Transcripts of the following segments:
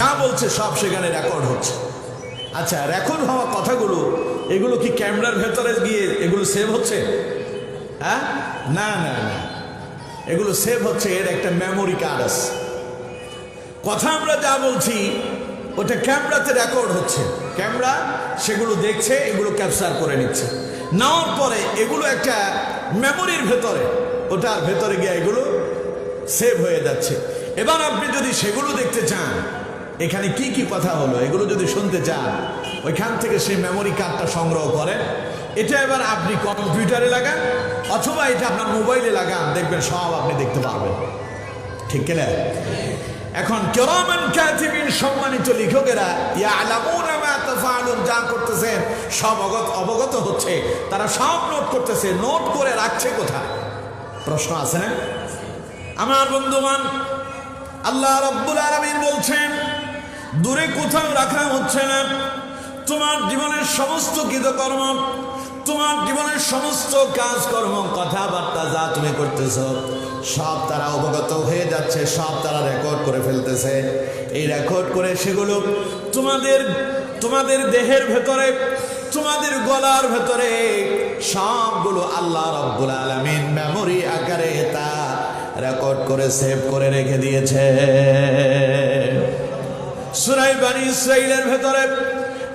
যা বলছে সব সেখানে রেকর্ড হচ্ছে। আচ্ছা, রেকর্ড হওয়া কথাগুলো এগুলো কি ক্যামেরার ভেতরে গিয়ে এগুলো সেভ হচ্ছে? হ্যাঁ, না না না, এগুলো সেভ হচ্ছে, এর একটা মেমোরি কার্ড আছে। কথা আমরা যা বলছি ওটা ক্যামেরাতে রেকর্ড হচ্ছে, ক্যামেরা সেগুলো দেখছে, এগুলো ক্যাপচার করে নিচ্ছে, নেওয়ার পরে এগুলো একটা মেমোরির ভেতরে, ওটার ভেতরে গিয়ে এগুলো সেভ হয়ে যাচ্ছে। এবার আপনি যদি সেগুলো দেখতে চান, এখানে কি কি কথা হলো এগুলো যদি শুনতে চান, ওইখান থেকে সেই মেমোরি কার্ডটা সংগ্রহ করেন, এটা এবার আপনি কম্পিউটারে লাগান অথবা এটা আপনার মোবাইলে লাগান, দেখবেন সব আপনি দেখতে পারবেন। ঠিক কিনা? এখন কিরামান কাতিবিন, সম্মানিত লেখকেরা, ইয়ালামুনা মা তাফআলুন, যা করতেছেন সব অবগত হচ্ছে, তারা সব নোট করতেছে। নোট করে রাখছে কোথায়? প্রশ্ন আছে না? আমার বন্ধুগণ, আল্লাহ রাব্বুল আলামিন বলছেন দূরে কোথাও রাখা হচ্ছে না। তোমার জীবনের সমস্ত কৃতকর্ম, তোমার জীবনের সমস্ত কাজকর্ম, কথাবার্তা যা তুমি করতেছো সব তারা অবগত হয়ে যাচ্ছে, সব তারা রেকর্ড করে ফেলতেছে। এই রেকর্ড করে সেগুলো তোমাদের দেহের ভেতরে, তোমাদের গলার ভেতরে সবগুলো আল্লাহ রাব্বুল আলামিন মেমোরি আকারে তা রেকর্ড করে সেভ করে রেখে দিয়েছে। সূরা বনী ইসরাঈলের ভেতরে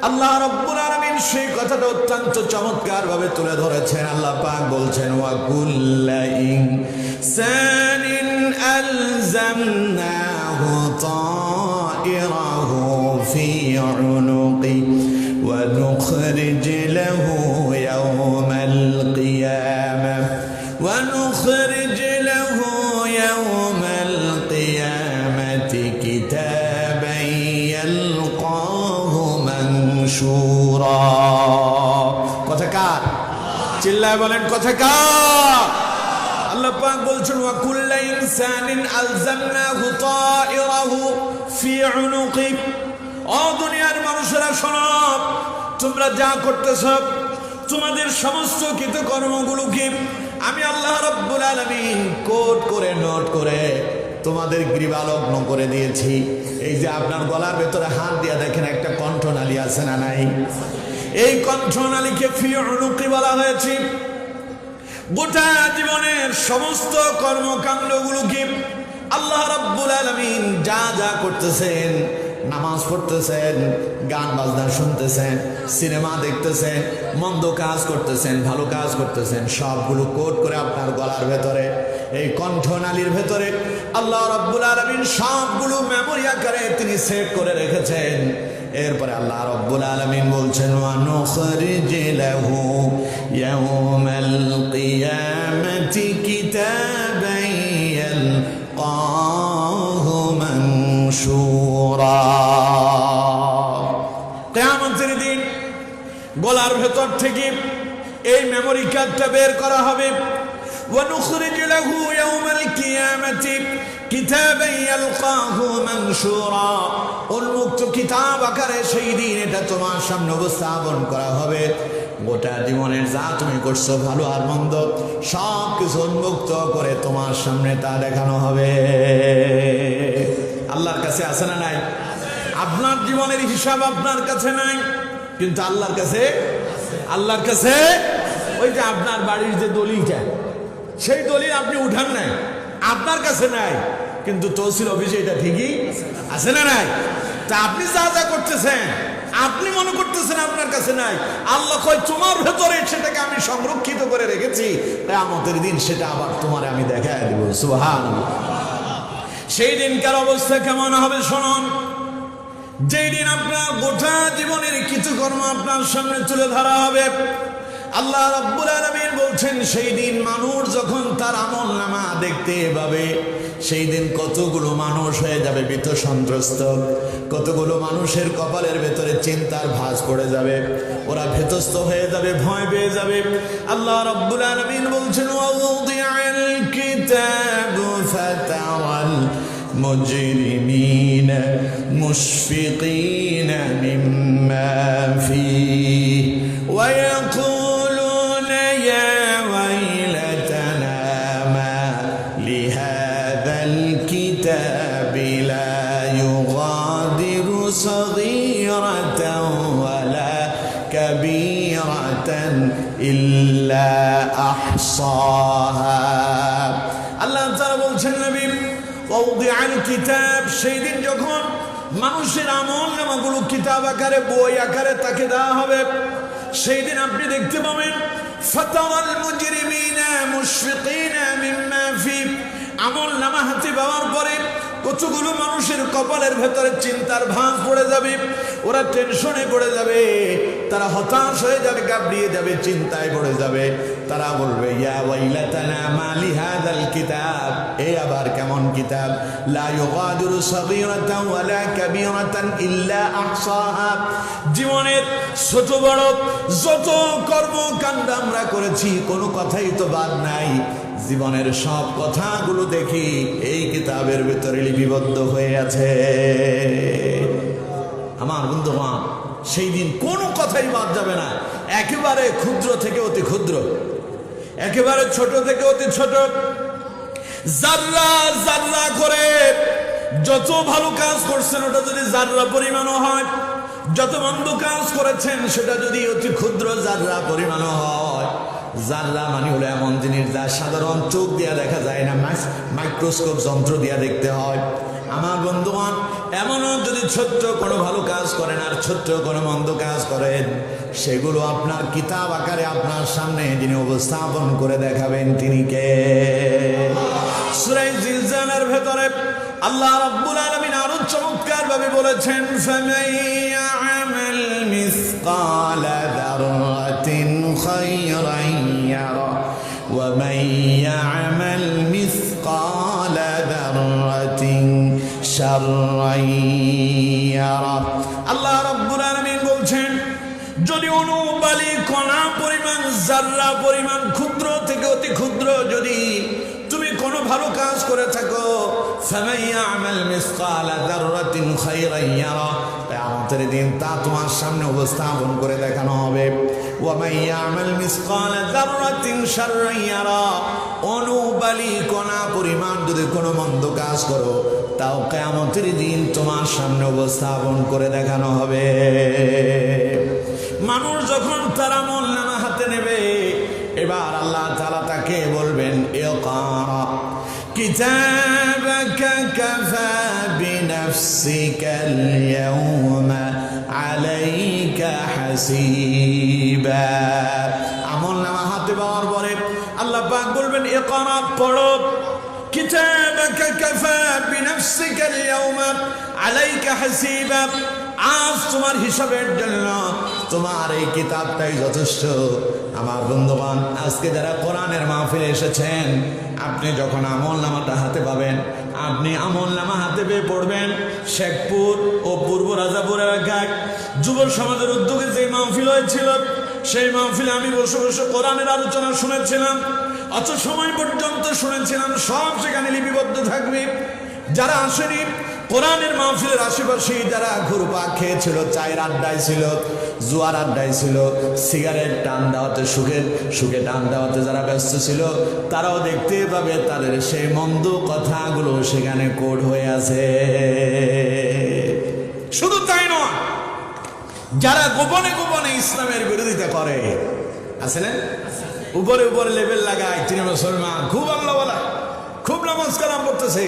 আল্লাহ রাব্বুল আলামিন সেই কথাটা অত্যন্ত চমৎকার ভাবে তুলে ধরেছেন। আল্লাহ পাক বলছেন, ওয়া কুল্লা ইনসানিন আলজামনাহু তায়রাহু ফি উনুকি ওয়া নুখরিজ লাহু ইয়াওমাল কিয়ামাহ ওয়া নুখরিজ লাহু ইয়াওমাল কিয়ামাতি কিতাবান ইয়ালকাহু মানশুরা। কথা কার? চিল্লায় বলেন, কথা কার? আল্লাহ পাক বলছেন, ওয়া কুল্লা ইনসানিন আলজামনাহু তায়রাহু ফি উনুকি। ও দুনিয়ার মানুষেরা শোনো, তোমরা যা করতেছ, তোমাদের সমস্ত কৃতকর্মগুলোকে আমি আল্লাহ রাব্বুল আলামিন কোড করে, নোট করে তোমাদের গ্রীবালগ্ন করে দিয়েছি। এই যে আপনার গলার ভেতরে হাত দিয়ে দেখেন একটা কণ্ঠনালী আছে না নাই? এই কণ্ঠনালীকে ফি উনুকি বলা হয়েছে। গোটা জীবনের সমস্ত কর্মকাণ্ডগুলোকে আল্লাহ রাব্বুল আলামিন যা যা করতেছেন, নামাজ পড়তেছেন, গান বাজনা শুনতেছেন, সিনেমা দেখতেছেন, মন্দ কাজ করতেছেন, ভালো কাজ করতেছেন, সবগুলো কোড করে আপনার গলার ভেতরে, এই কণ্ঠনালীর ভেতরে আল্লাহ রাব্বুল আলামিন সবগুলো মেমোরি আকারে তিনি সেভ করে রেখেছেন। এরপরে আল্লাহ রাব্বুল আলামিন বলছেন, ওয়া নুখরিজ লাহু ইয়াওমাল কিয়ামাতি কিতাবান ইয়ালকাহু মানশুরা। কিয়ামতের দিন গলার ভেতর থেকে এই মেমোরি কার্ডটা বের করা হবে। ওয়া নুখরিজ লাহু ইয়াওমাল কিয়ামাতি কিতাবান ইয়ালকাহু মানশুরা, উন্মুক্ত কিতাব আকারে সেই দিন এটা তোমার সামনে উপস্থাপন করা হবে। গোটা জীবনের যা তুমি করছো, ভালো আর মন্দ, সব কিছু উন্মুক্ত করে তোমার সামনে তা দেখানো হবে। আল্লাহর কাছে আছে না নাই? আপনার জীবনের হিসাব আপনার কাছে নাই, কিন্তু আল্লাহর কাছে। আল্লাহর কাছে ওই যে আপনার বাড়ির যে দলিলটা, সেই দলিল আপনি উঠান নাই, আপনার কাছে নাই, কিন্তু তহসিল অফিসে এটা ঠিকই আছে না নাই? তা আপনি যা যা করতেছেন আপনি মনে করতেছেন আপনার কাছে নাই, আল্লাহ কয় তোমার ভেতরে সেটাকে আমি সংরক্ষিত করে রেখেছি, কিয়ামতের দিন সেটা আবার তোমার আমি দেখায় দেব। সুবহানাল্লাহ। সেই দিনকার অবস্থা কেমন হবে শুনুন। যেই দিন আপনার গোটা জীবনের কিছু কর্ম আপনার সামনে তুলে ধরা হবে, আল্লাহ রাব্বুল আলামিন বলছেন সেই দিন মানুষ যখন তার আমলনামা দেখতে পাবে, সেই দিন কতগুলো মানুষ হয়ে যাবে ভীত সন্ত্রস্ত, কতগুলো মানুষের কপালের ভেতরে চিন্তার ভাঁজ পড়ে যাবে, ওরা ভীতস্ত হয়ে যাবে, ভয় পেয়ে যাবে। আল্লাহ রাব্বুল আলামিন বলছেন, ওয়া উযিআল কিতাবু ফাতারাল মুজরিমিনা মুশফিকিনা মিম্মা ফীহি ওয়া ইয়াকুলুনা ইয়া ওয়াইলাতানা মা লিহাযাল কিতাবি লা إلا أحصاها আল্লাহ তাআলা বলছেন নবী ওয়াউদিআ আল কিতাব সেই দিন যখন মানুষের আমলনামাগুলো কিতাব আকারে বই আকারে তাকে দেওয়া হবে সেই দিন আপনি দেখতে পাবেন ফাতারাল মুজরিমিনা মুশফিকিনা মিম্মা ফি আমলনামা হাতে পাওয়ার পরে কতগুলো মানুষের কপালের ভেতরে চিন্তার ভাঁজ পড়ে যাবে ওরা টেনশনে পড়ে যাবে তারা হতাশ হয়ে যাবে ঘাবড়িয়ে যাবে চিন্তায় পড়ে যাবে তারা বলবে ইয়া ওয়াইলাতানা মা লিহাযাল কিতাব এই আবার কেমন কিতাব লা ইউগাদিরু সাগীরাতান ওয়ালা কাবীরাতান ইল্লা আহসাহা জীবনের ছোট বড় যত কর্মকাণ্ড আমরা করেছি কোনো কথাই তো বাদ নাই জীবনের সব কথাগুলো দেখি এই কিতাবের ভিতরে লিপিবদ্ধ হয়ে আছে আমার বন্ধুগণ সেই দিন কোনো কথাই বাদ যাবে না একেবারে ক্ষুদ্র থেকে অতি ক্ষুদ্র একেবারে ছোট থেকে অতি ছোট জাররা জাররা করে যত ভালো কাজ করছেন ওটা যদি জাররা পরিমাণও হয় যত মন্দ কাজ করেছেন সেটা যদি অতি ক্ষুদ্র জাররা পরিমাণও হয় জাররা মানে হলো এমন জিনিস যা সাধারণ চোখ দিয়ে দেখা যায় না মাইক্রোস্কোপ যন্ত্র দিয়ে দেখতে হয় আমার বন্ধুগণ এমনও যদি ছোট্ট কোনো ভালো কাজ করেন আর ছোট্ট কোনো মন্দ কাজ করেন সেগুলো আপনার কিতাব আকারে আপনার সামনে যিনি উপস্থাপন করে দেখাবেন তিনি কে সূরা জিলজালের ভেতরে আল্লাহ রাব্বুল আলামিন আরো চমৎকার ভাবে বলেছেন ফামাইয়ামাল মিসকালা যাররাতিন খায়রান ইয়ারা ওয়া মাইয়ামাল মিসকালা যাররাতিন শাররান ইয়ারা আল্লাহ রাব্বুল আলামিন বলছেন যদি অনুবালি কণা পরিমাণ জাররা পরিমাণ ক্ষুদ্র থেকে অতি ক্ষুদ্র যদি তুমি কোনো ভালো কাজ করে থাকো ফামাইয়ামাল মিসকালা যাররাতিন খায়রান ইয়ারা কিয়ামতের দিন তা তোমার সামনে উপস্থাপন করে দেখানো হবে ওয়া মাইয়ামাল মিসকালা যাররাতিন শাররান ইয়ারা অনুবালি কণা পরিমাণ যদি কোনো মন্দ কাজ করো তাও কিয়ামতের দিন তোমার সামনে উপস্থাপন করে দেখানো হবে মানুষ যখন তার আমলনামা হাতে নেবে এবার আল্লাহ তাআলা তাকে বলবেন ইকরা কিতাবাকা কাফা বিনাফসিকাল ইয়াওমা আলাইকা হাসিবা আমলনামা হাতে পাওয়ার পরে আল্লাহ পাক বলবেন ইকরা পড়ো কিতাবাকা কাফা বিনাফসিকাল ইয়াওমা আলাইকা হাসিবা আজ তোমার হিসাবের জন্য তোমার এই কিতাবটাই যথেষ্ট আমার বন্ধুগণ আজকে যারা কোরআনের মাহফিলে এসেছেন আপনি যখন আমলনামাটা হাতে পাবেন আপনি আমলনামা হাতে পেয়ে পড়বেন শেখপুর ও পূর্ব রাজাপুর এলাকায় যুব সমাজের উদ্যোগে যে মাহফিল হয়েছিল সেই মাহফিলে আমি বসে বসে কোরআনের আলোচনা শুনেছিলাম অত সময় পর্যন্ত শুনেছিলাম সব সেখানে লিপিবদ্ধ থাকবে যারা আসেনি কোরআনের মাহফিলের আশেপাশে যারা ঘুরপাক খেয়েছিল চায়ের আড্ডায় ছিল জুয়ার আড্ডায় ছিল সিগারেট টান দেওয়াতে সুখে টান দেওয়াতে যারা ব্যস্ত ছিল তারাও দেখতে পাবে তাদের সেই মন্দ কথাগুলো সেখানে কোড হয়ে আছে শুধু তাই নয় যারা গোপনে গোপনে ইসলামের বিরোধিতা করে আছে না উপরে উপরে লেভেল লাগায় তিনি মুসলমান খুব আল্লাহ বলা খুব নামাজ কালাম করতেছে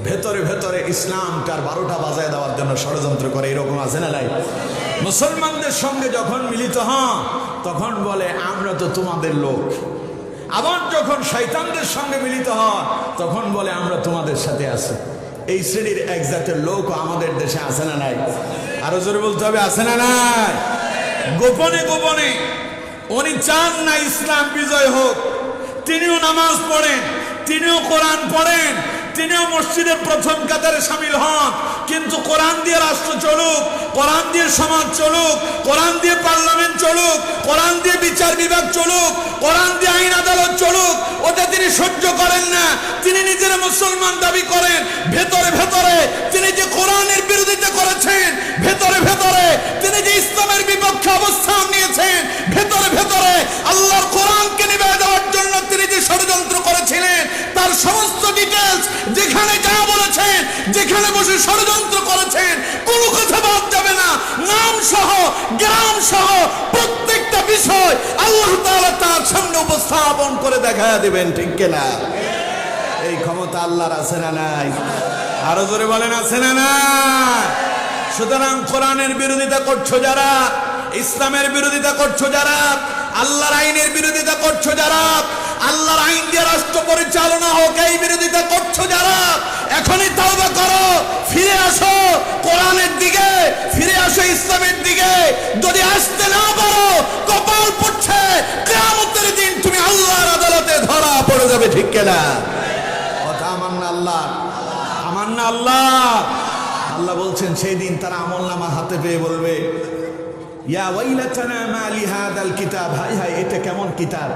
ভেতরে ভেতরে ইসলামটার 12টা বাজায় দেওয়ার জন্য ষড়যন্ত্র করে এরকম আছে না নাই মুসলমানদের সঙ্গে যখন মিলিত হন তখন বলে আমরা তো তোমাদের লোক আবার যখন শয়তানদের সঙ্গে মিলিত হন তখন বলে আমরা তোমাদের সাথে আছি এই শ্রেণীর এক জাতের লোক আমাদের দেশে আছে না নাই আরো জোরে বলতে হবে আছে না নাই গোপনে গোপনে উনি চান না ইসলাম বিজয় হোক তিনিও নামাজ পড়েন তিনিও কোরআন পড়েন তিনিও মসজিদের প্রথম কাতারে শামিল হন কিন্তু কোরআন দিয়ে রাষ্ট্র চলুক কোরআন দিয়ে সমাজ চলুক কোরআন দিয়ে পার্লামেন্ট চলুক কোরআন দিয়ে বিচার বিভাগ চলুক কোরআন দিয়ে আইন আদালত চলুক ওটা তিনি সহ্য করেন না তিনি নিজের মুসলমান দাবি করেন ভেতরে ভেতরে তিনি যে কোরআনের বিরোধিতা করেছেন ভেতরে ভেতরে তিনি যে ইসলামের বিপক্ষে অবস্থান নিয়েছেন ভেতরে ভেতরে আল্লাহর কোরআনকে নিভায় দেওয়ার জন্য তিনি যে ষড়যন্ত্র করেছিলেন তার সমস্ত ডিটেইলস যেখানে যা বলেছেন যেখানে বসে ষড়যন্ত্র করেছেন কোনো কথা বাদ যাবে না নাম সহ গ্রাম সহ প্রত্যেকটা বিষয় আল্লাহ তাআলা তার সামনে উপস্থাপন করে দেখায় দিবেন, ঠিক কিনা? এই ক্ষমতা আল্লাহর আছে না নাই? আরো জোরে বলেন, আছে না নাই? সুতরাং কোরআনের বিরোধিতা করছো যারা, ইসলামের বিরোধিতা করছো যারা, আল্লাহর আইনের বিরোধিতা করছো যারা, আল্লাহর আইন দিয়ে রাষ্ট্র পরিচালনা হোক এই বিরোধিতা করছো যারা, এখনই তওবা করো, ফিরে আসো কোরআনের দিকে, ফিরে আসো ইসলামের দিকে। যদি আসতে না পারো, কপাল পড়ছে, কিয়ামতের দিন তুমি আল্লাহর আদালতে ধরা পড়ে যাবে, ঠিক কিনা? কথা আমার না আল্লাহ, আমার না আল্লাহ। আল্লাহ বলছেন সেই দিন তারা আমলনামা হাতে পেয়ে বলবে, ইয়া ওয়াইলাতানা মা লিহাদাল কিতাব, হায় হায় এটা কেমন কিতাব,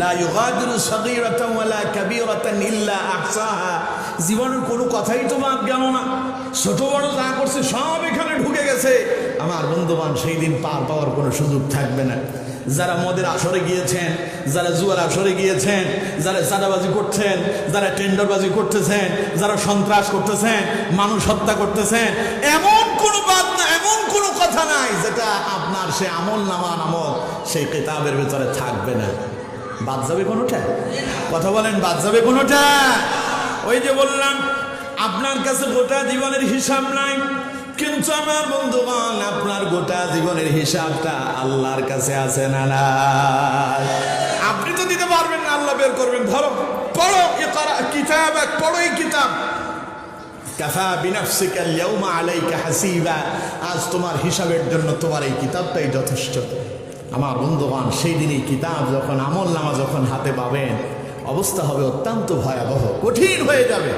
লা ইউগাদিরু সাগীরাতান ওয়ালা কাবীরাতান ইল্লা আহসাহা, জীবনের কোনো কথাই তো বাদ গেল না, ছোট বড় যা করছে সব এখানে ঢুকে গেছে। আমার বন্ধুবান, সেই দিন পার পাওয়ার কোনো সুযোগ থাকবে না। যারা মদের আসরে গিয়েছেন, যারা জুয়ার আসরে গিয়েছেন, যারা চাঁদাবাজি করছেন, যারা টেন্ডারবাজি করতেছেন, যারা সন্ত্রাস করতেছেন, মানুষ হত্যা করতেছেন, এমন কোনো বাদ না, এমন কোনো কথা নাই যেটা আপনার সে আমল নামা নামক সেই কিতাবের ভিতরে থাকবে না। বাদ যাবে কোনোটা? কথা বলেন, বাদ যাবে কোনোটা? ওই যে বললাম আপনার কাছে গোটা জীবনের হিসাব নাই, কিন্তু আমার বন্ধুগণ আপনার গোটা জীবনের হিসাবটা আল্লাহর কাছে আছে না নাই? আপনি তো দিতে পারবেন না, আল্লাহ বের করবেন। ধরো, পড়ো ইকরা কিতাবাক, পড়ো এই কিতাব, কাফা বিনাফসিকা আল-ইয়াওমা আলাইকা হাসিবা, আজ তোমার হিসাবের জন্য তোমার এই কিতাবটাই যথেষ্ট। আমার বন্ধুগণ, সেই দিন এই কিতাব যখন, আমল নামা যখন হাতে পাবেন, অবস্থা হবে অত্যন্ত ভয়াবহ, কঠিন হয়ে যাবে।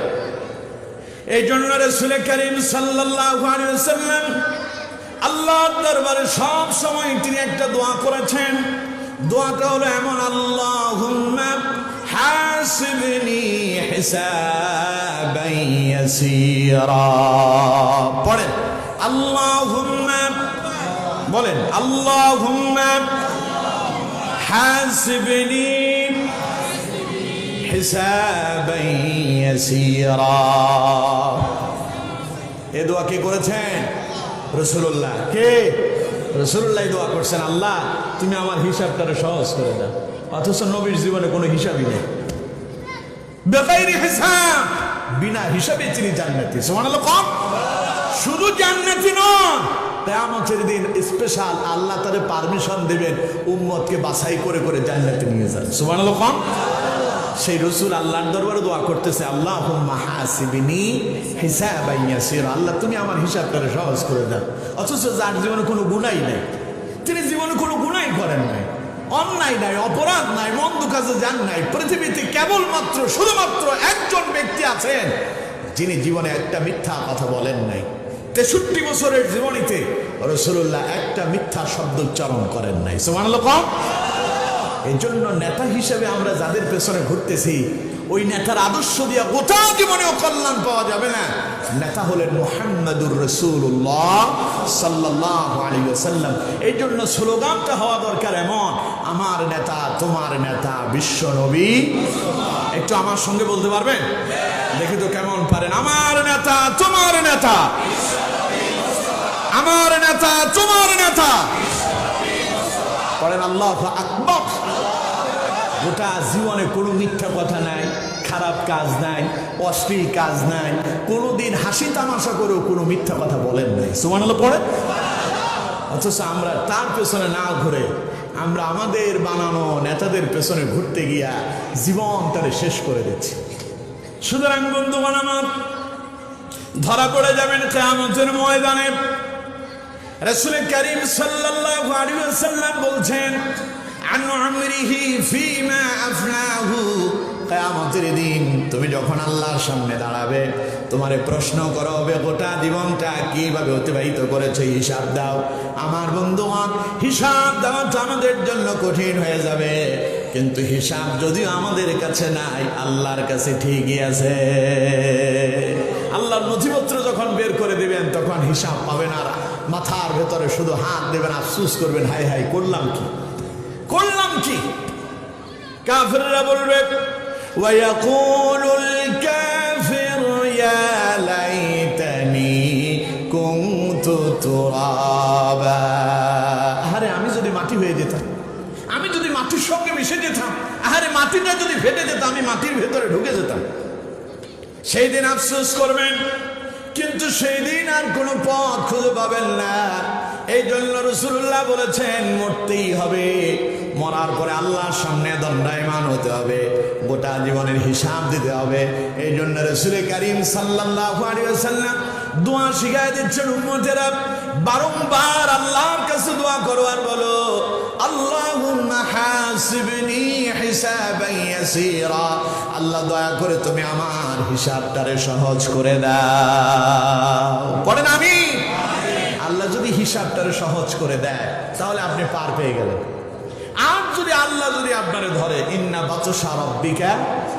এই জন্য রাসূল করিম সাল্লাল্লাহু আলাইহি ওয়াসাল্লাম আল্লাহর দরবারে সব সময় তিনি একটা দোয়া করেছেন। দোয়াটা হলো এমন, আল্লাহুম্মা হাসিবনি হিসাবান ইয়াসীরা। পড়েন আল্লাহুম্মা, বলেন আল্লাহুম্মা হাসিবনি হিসাবান ইয়াসীরা। এই দোয়া কে করেছেন? রাসূলুল্লাহ। কে? রাসূলুল্লাহ দোয়া করছেন, আল্লাহ তুমি আমার হিসাবটারে সহজ করে দাও। অথচ নবীর জীবনে কোনো হিসাবই নেই, বেগাইরি হিসাব, বিনা হিসাবে তিনি জান্নাতি। সুবহানাল্লাহ। কম শুধু জান্নাতি নন, কিয়ামতের দিন স্পেশাল আল্লাহ তারে পারমিশন দিবেন উম্মতকে বাছাই করে করে জান্নাতে নিয়ে যান। সুবহানাল্লাহ। কম সেই রাসূল আল্লাহর দরবারে দোয়া করতেছে, আল্লাহুম্মা হাসিবনি হিসাবান ইয়াসীরা, আল্লাহ তুমি আমার হিসাবটারে সহজ করে দাও। অথচ যার জীবনে কোনো গুনাহই নাই, তিনি জীবনে কোনো গুনাহই করেন নাই, অন্যায় নাই, অপরাধ নাই, মন্দ কাজে যান নাই, পৃথিবীতে কেবলমাত্র শুধুমাত্র একজন ব্যক্তি আছেন যিনি জীবনে একটা মিথ্যা কথা বলেন নাই। 63 বছরের জীবনীতে রাসূলুল্লাহ একটা মিথ্যা শব্দ উচ্চারণ করেন নাই। সুবহানাল্লাহ। এই জন্য নেতা হিসেবে আমরা যাদের পেছনে ঘুরতেছি, ওই নেতার আদর্শ দিয়া গোটা জীবনেও কল্যাণ পাওয়া যাবে না। নেতা হলেন মুহাম্মাদুর রাসূলুল্লাহ সাল্লাল্লাহু আলাইহি ওয়াসাল্লাম। এই জন্য স্লোগানটা হওয়া দরকার এমন, আমার নেতা তোমার নেতা বিশ্ব নবী। একটু আমার সঙ্গে বলতে পারবেন? দেখি তো কেমন পারেন। আমার নেতা তোমার নেতা, আমার নেতা তোমার নেতা। পড়েন আল্লাহু আকবার। গোটা জীবনে কোনো মিথ্যা কথা নাই, খারাপ কাজ নাই, অশ্লীল কাজ নাই, কোনোদিন হাসি তামাশা করেও কোনো মিথ্যা কথা বলেন নাই। সুবহানাল্লাহ পড়ে। অথচ আমরা তার পেছনে না ঘুরে আমরা আমাদের বানানো নেতাদের পেছনে ঘুরতে গিয়া জীবনটারে শেষ করে দিচ্ছি। সুতরাং বন্ধুগণ আমার, ধরা পড়ে যাবেন কিয়ামতের ময়দানে। রাসূল করিম সাল্লাল্লাহু আলাইহি ওয়াসাল্লাম বলছেন, আন আমরিহি ফীমা আফনাহু, কিয়ামতের দিন তুমি যখন আল্লাহর সামনে দাঁড়াবে, তোমারে প্রশ্ন করা হবে গোটা জীবনটা কিভাবে অতিবাহিত করেছো, হিসাব দাও। আমার বন্ধুগণ, হিসাব দেওয়াটা আমাদের জন্য কঠিন হয়ে যাবে, কিন্তু হিসাব যদিও আমাদের কাছে নাই, আল্লাহর কাছে ঠিকই আছে। আল্লাহর নথিপত্র যখন বের করে দিবেন তখন হিসাব পাবেন, আর মাথার ভেতরে শুধু হাত দেবেন, আফসোস করবেন, হাই হাই করলাম কি, করলাম কি। কাফিররা বলবে, ওয়ায়াকুলুল কাফির ইয়া লাইতানি কুনতু তুরাবা, আরে আমি যদি মাটি হয়ে যেতাম, মাটির সঙ্গে মিশে যেতাম। আরে মাটিটা যদি ফেটে যেত আমি মাটির ভেতরে ঢুকে যেতাম। সেই দিন আফসোস করবেন, কিন্তু সেই দিন আর কোনো পথ খুঁজে পাবেন না। এই জন্য রাসূলুল্লাহ বলেছেন মরতেই হবে, মরার পরে আল্লাহর সামনে দণ্ডায়মান হতে হবে, গোটা জীবনের হিসাব দিতে হবে। এই জন্য রাসূল কারীম সাল্লাল্লাহু আলাইহি ওয়াসাল্লাম দোয়া শিখায় দিচ্ছেন উম্মতেরা, বারংবার আল্লাহর কাছে দোয়া করো আর বলো, আল্লাহুম্মা হাসিবনি হিসাবান ইয়াসীরা, আল্লাহ দয়া করে তুমি আমার হিসাবটারে সহজ করে দাও। পড়েন আমিন। আল্লাহ যদি হিসাবটারে সহজ করে দেয় তাহলে আপনি পার পেয়ে গেলেন। আর যদি আল্লাহ যদি আপনারে ধরে, ইন্না বাতশা রাব্বিকা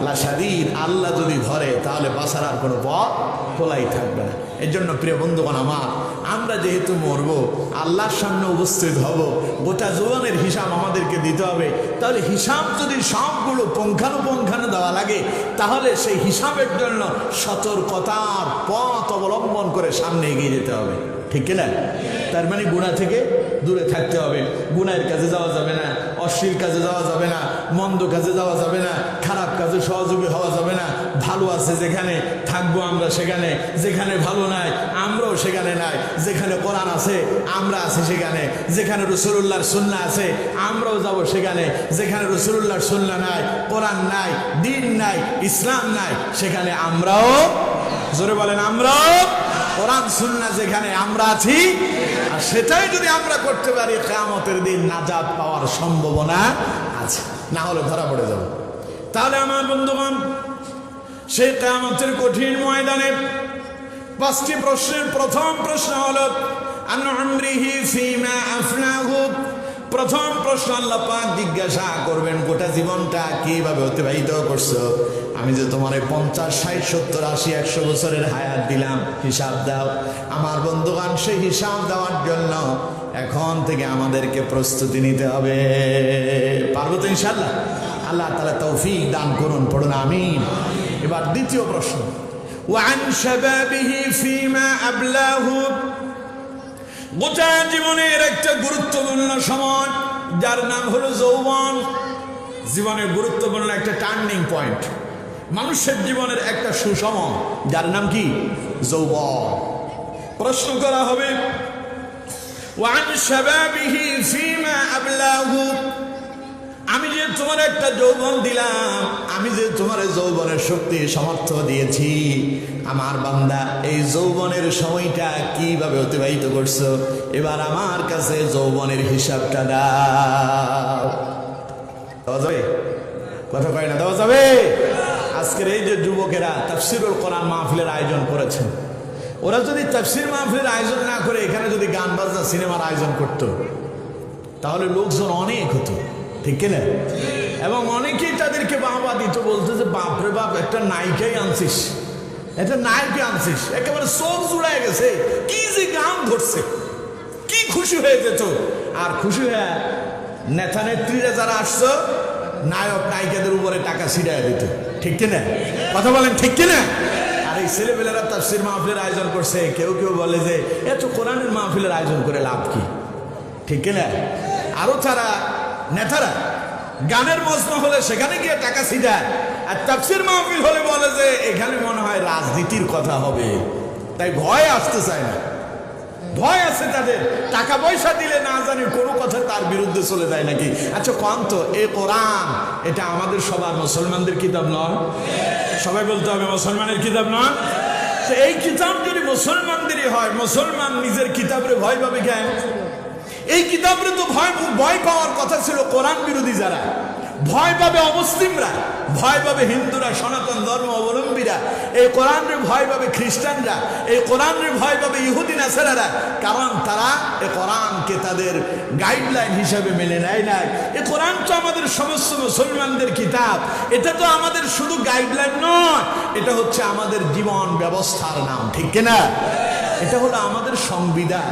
লাশাদীদ, আল্লাহ যদি ধরে তাহলে বাঁচার আর কোনো পথ খোলাই থাকবে না। এই জন্য প্রিয় বন্ধুগণ আমার, আমরা যেহেতু মরবো, আল্লাহর সামনে উপস্থিত হব, গোটা জীবনের হিসাব আমাদেরকে দিতে হবে। তাহলে হিসাব যদি সবগুলো পুঙ্খানুপুঙ্খানু দেওয়া লাগে, তাহলে সেই হিসাবের জন্য সতর্কতার পথ অবলম্বন করে সামনে এগিয়ে যেতে হবে, ঠিক কিনা? তার মানে গুনাহ থেকে দূরে থাকতে হবে। গুনাহের কাজে যাওয়া যাবে না, অশ্লীল কাজে যাওয়া যাবে না, মন্দ কাজে যাওয়া যাবে না, খারাপ কাজে সহযোগী হওয়া যাবে না। ভালো আছে যেখানে থাকবো আমরা সেখানে, যেখানে ভালো নাই আমরাও সেখানে নাই, যেখানে কোরআন আছে আমরা আছি সেখানে, যেখানে রাসূলুল্লাহর সুন্নাহ আছে আমরাও যাব সেখানে, যেখানে রাসূলুল্লাহর সুন্নাহ নাই, কোরআন নাই, দ্বীন নাই, ইসলাম নাই, সেখানে আমরাও, জোরে বলেন, আমরাও কোরআন সুন্নাহ যেখানে আমরা আছি। আর সেটাই যদি আমরা করতে পারি, কিয়ামতের দিন নাজাত পাওয়ার সম্ভাবনা আছে, না হলে ধরা পড়ে যাব। তাহলে আমার বন্ধুগণ, সেই কিয়ামতের কঠিন ময়দানে 5টি প্রশ্নের প্রথম প্রশ্ন হলো আন উমরিহি ফীমা আফনাহু। প্রথম প্রশ্ন আল্লাহ পাক জিজ্ঞাসা করবেন, গোটা জীবনটা কিভাবে অতিবাহিত করছো? আমি যে তোমার 50, 60, 70, 80, 100 বছরের হায়াত দিলাম, হিসাব দাও। আমার বন্ধুগণ, সেই হিসাব দেওয়ার জন্য এখন থেকে আমাদেরকে প্রস্তুতি নিতে হবে। পারবো তো ইনশাআল্লাহ? আল্লাহ তাআলা তৌফিক দান করুন, পড়ুন আমিন। এবার দ্বিতীয় প্রশ্ন, ওয়ান শাবাবিহি ফীমা আবলাহু। গোটা জীবনের একটা গুরুত্বপূর্ণ সময় যার নাম হলো যৌবন, জীবনের গুরুত্বপূর্ণ একটা টার্নিং পয়েন্ট, মানুষের জীবনের একটা সুসময় যার নাম কি? যৌবন। প্রশ্ন করা হবে, ওয়ান শাবাবিহি ফীমা আবলাহু, আমি যে তোমার একটা যৌবন দিলাম, আমি যে তোমার যৌবনের শক্তি সামর্থ্য দিয়েছি, আমার বান্দা এই যৌবনের সময়টা কিভাবে অতিবাহিত করছো? এবার আমার কাছে যৌবনের হিসাবটা দাও। দেওয়া যাবে? কথা কয় না, দেওয়া যাবে? আজকের এই যে যুবকেরা তাফসীরুল কোরআন মাহফিলের আয়োজন করেছেন, ওরা যদি তাফসীর মাহফিলের আয়োজন না করে এখানে যদি গান বাজনা সিনেমার আয়োজন করত, তাহলে লোকজন অনেক হতো, ঠিক কিনা? এবং অনেকেই তাদেরকে বাবা দিত, বলতো যে বাপরে বাপ, একটা নায়িকাই আনছিস, একটা নায়িকা আনছিস, একেবারে চোখ জুড়ায় গেছে, কি যে গান ধরছে, কি খুশি হয়ে যেত। আর খুশি হয়ে নেতা নেত্রীরা যারা আসছো, নায়ক নায়িকাদের উপরে টাকা ছিড়াইয়া দিত, ঠিক কিনা? কথা বলেন, ঠিক কিনা? আর এই ছেলেপেলেরা তাফসীর মাহফিলের আয়োজন করছে, কেউ কেউ বলে যে এত কোরআনের মাহফিলের আয়োজন করে লাভ কি, ঠিক কিনা? আরো তারা নেতারা গানের মজন্য হলে সেখানে গিয়ে টাকা ছিটায়, আর তাফসীর মাহফিল হলে বলে যে এখানে মনে হয় রাজনীতির কথা হবে, তাই ভয় আসতে চায় না। ভয় আছে তাদের, টাকা পয়সা দিলে না জানি কোনো কথা তার বিরুদ্ধে চলে যায় নাকি। আচ্ছা কোন তো, এই কোরআন এটা আমাদের সবার মুসলমানদের কিতাব নয়? সবাই বলতে হবে মুসলমানের কিতাব নয়? তো এই কিতাব যদি মুসলমানদেরই হয়, মুসলমান নিজের কিতাবরে ভয় পাবে কেন? এই কিতাবরে তো ভয় পাওয়ার কথা ছিল কোরআন বিরোধী যারা, ভয় পাবে অমুসলিমরা, ভয় পাবে হিন্দুরা, সনাতন ধর্ম অবলম্বীরা, এই কোরআনের ভয় পাবে খ্রিস্টানরা, এই কোরআনের ভয় পাবে ইহুদি নাসারারা, কারণ তারা এই কোরআনকে তাদের গাইডলাইন হিসাবে মেনে নেয় নাই। এই কোরআন তো আমাদের সমস্ত মুসলমানদের কিতাব, এটা তো আমাদের শুধু গাইডলাইন নয়, এটা হচ্ছে আমাদের জীবন ব্যবস্থার নাম, ঠিক কিনা? এটা হলো আমাদের সংবিধান।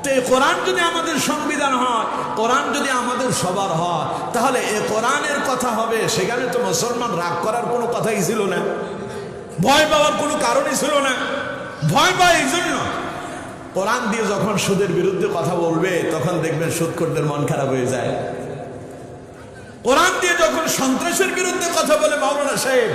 তো এই কোরআন যদি আমাদের সংবিধান হয়, কোরআন যদি আমাদের সবার হয়, তাহলে এ কোরআনের কথা হবে, সেখানে তো মুসলমান রাগ করার কোনো কথাই ছিল না, ভয় পাওয়ার কোনো কারণই ছিল না। ভয় পায় এই জন্য, কোরআন দিয়ে যখন সুদের বিরুদ্ধে কথা বলবে তখন দেখবেন সুদখোরদের মন খারাপ হয়ে যায়। কোরআন দিয়ে যখন সন্ত্রাসের বিরুদ্ধে কথা বলে মাওলানা সাহেব,